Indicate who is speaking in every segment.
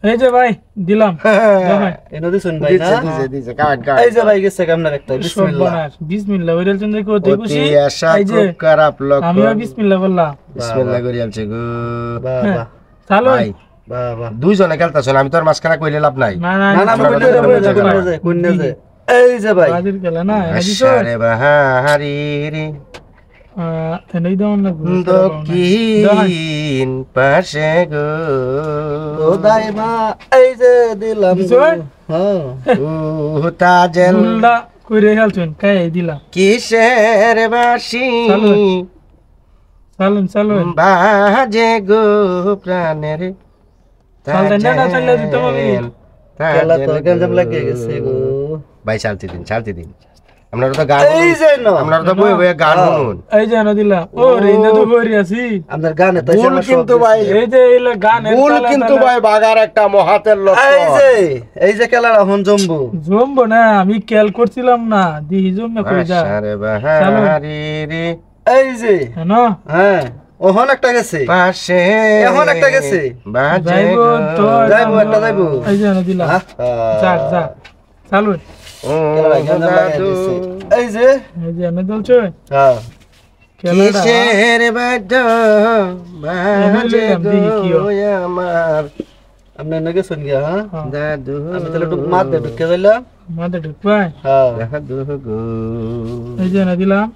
Speaker 1: এই যে ভাই দিলাম
Speaker 2: এনো দিছুন ভাই না
Speaker 3: দিছে কাট
Speaker 2: এই যে ভাই গেছে আপনার একটা বিসমিল্লাহ
Speaker 1: বিসমিল্লাহ ওইরাল চন্দ্র কো তে খুশি
Speaker 3: এই যে খারাপ লোক
Speaker 1: আমিও বিসমিল্লাহ বললাম
Speaker 3: বিসমিল্লাহ করি আলছে গো
Speaker 2: বাবা
Speaker 1: চালু
Speaker 2: বাবা
Speaker 3: দুইজনে খেলতাছেন আমি তোর মাঝখানে কইলে লাভ নাই
Speaker 1: না না
Speaker 2: না আমি কোন যে এই যে ভাই
Speaker 1: বাজির খেলা না
Speaker 3: আরে বাহারি রে
Speaker 1: এনেই দাও না
Speaker 3: দক্ষিণ পাশে গো
Speaker 2: ও দাইমা এই যে দিলাম হ্যাঁ
Speaker 3: তাজেল
Speaker 1: উল্লা কইরে খেলছেন কাই দিলা
Speaker 3: কিসের বাসি
Speaker 1: চালুন চালুন
Speaker 3: বাজে গো প্রাণের
Speaker 1: চালতে না চাললে দিতে হবে
Speaker 2: খেলা তো গঞ্জাম লাগে গেছে গো
Speaker 3: ভাই চালতে দিন আপনারা তো গান
Speaker 2: এই যে না
Speaker 3: আপনারা তো বই গান শুনুন
Speaker 1: এই যে না দিলা ও রে ইন্দা তো কইরি আছি
Speaker 2: আপনার গানে তো
Speaker 3: ভুল কিন্তু ভাই
Speaker 1: এই যে এলা গান
Speaker 3: ভুল কিন্তু ভাই বাগার একটা মহাতের লক্ষ্য
Speaker 2: এই যে খেলা হন জম্বু
Speaker 1: জম্বো না আমি খেয়াল করছিলাম না দিহি জম্বে কই যা
Speaker 3: আরে বাহারি রে
Speaker 2: এই যে
Speaker 1: না
Speaker 2: হ্যাঁ ওহন একটা গেছে
Speaker 3: পাশে
Speaker 2: এখন একটা গেছে
Speaker 3: বাজে
Speaker 1: যাইবো তো
Speaker 2: যাইবো একটা যাইবো
Speaker 1: এই যে না দিলা যা যা চালুন
Speaker 2: এই যে
Speaker 1: আমি দলছো
Speaker 2: হ্যাঁ
Speaker 3: কিসের বাদ্য বাজে গো আমার
Speaker 2: আপনি নাকি শুন গিয়া হ্যাঁ
Speaker 3: দাদু
Speaker 2: আমি তাহলে একটু মার দে ঢুকে দিলাম
Speaker 1: মাথা ঢুকবাই
Speaker 2: হ্যাঁ
Speaker 3: দাদু গো
Speaker 1: এই যে না দিলাম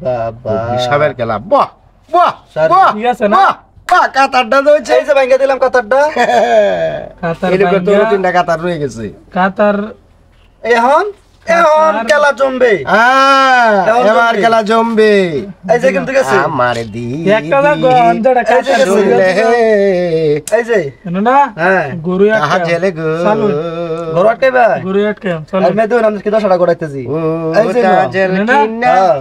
Speaker 2: বাবা
Speaker 3: হিসাবের খেলা বাহ বাহ
Speaker 1: ঠিক আছে না
Speaker 3: বাহ কাতারটা দইছে
Speaker 2: এই যে ভাঙ্গা দিলাম কাতারটা
Speaker 1: কাতার
Speaker 3: এদিকে তো তিনটা কাতার রয়ে গেছে
Speaker 1: কাতার
Speaker 2: এখন খেলা জমবে
Speaker 3: এবার খেলা জমবে
Speaker 2: এই যে কিন্তু গেছে
Speaker 3: আমারে দি
Speaker 1: একটা লাগো অন্ধটা কাছে
Speaker 3: শুনলে
Speaker 2: এই যে
Speaker 1: না
Speaker 2: হ্যাঁ
Speaker 1: গরু
Speaker 3: আহা
Speaker 1: একটা
Speaker 3: জেলে গো
Speaker 1: চালু
Speaker 2: ঘর আটকাইবা
Speaker 1: গরু একটা চলো
Speaker 2: আর মে দেন আমরা কি 10 টাকা করাইতেছি
Speaker 3: ও
Speaker 2: এই যে না।
Speaker 3: তাজেল
Speaker 1: না।
Speaker 3: কিনা
Speaker 2: হ্যাঁ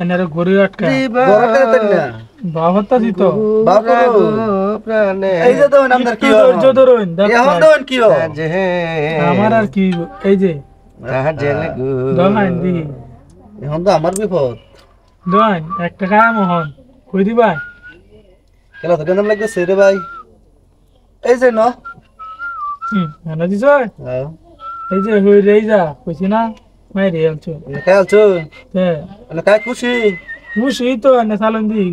Speaker 1: এনারে গরু একটা
Speaker 2: ঘর আটকাইতেন না
Speaker 1: বাহতা দিত
Speaker 2: বাবা
Speaker 3: প্রাণে
Speaker 2: এই যে দেন আপনার কি
Speaker 1: ধৈর্য ধরুন
Speaker 2: এখন দেন কি
Speaker 1: আমার আর কি এই যে
Speaker 3: তাজেল গো
Speaker 1: দোহান দি
Speaker 2: এখন তো আমার বিপদ
Speaker 1: দোহান একটা কাম হন কই দিবা
Speaker 2: খেলা তো গঞ্জাম লাগতেছে রে ভাই এই যে না
Speaker 1: এনা দিছ
Speaker 2: হ্যাঁ
Speaker 1: এই যে হই রে যা কইছি না মাই রে আলছো
Speaker 2: খেলছো
Speaker 1: তে
Speaker 2: মানে কাজ খুশি
Speaker 1: মুশি তো এনে চালুন দি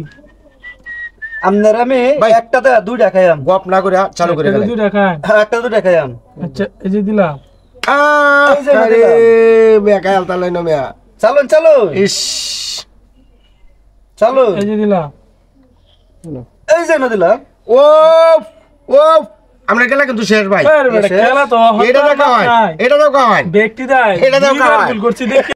Speaker 2: আপনার আমি
Speaker 3: ভাই।
Speaker 2: একটাতে দুইটা খাইয়াম
Speaker 3: গপ না করে চালু করে গেলে
Speaker 1: দুই রাখান
Speaker 2: একটা দুইটা খাইয়াম
Speaker 1: আচ্ছা এই যে দিলাম
Speaker 2: এই যে
Speaker 3: আরে
Speaker 2: দিলাম।
Speaker 3: বেকা আলতা লইন মিয়া
Speaker 2: চালুন চালু
Speaker 3: ইস
Speaker 2: চালু
Speaker 1: এই যে দিলাম
Speaker 2: এই যে না দিলাম
Speaker 3: ও ও আমরা খেলা কিন্তু শেষ ভাই
Speaker 1: খেলা তো
Speaker 3: এটা তো খাওয়াই এটা তো খাওয়াই
Speaker 1: ব্যক্তি দেয়
Speaker 3: এটা দাও খাওয়াই।
Speaker 1: করছি দেখি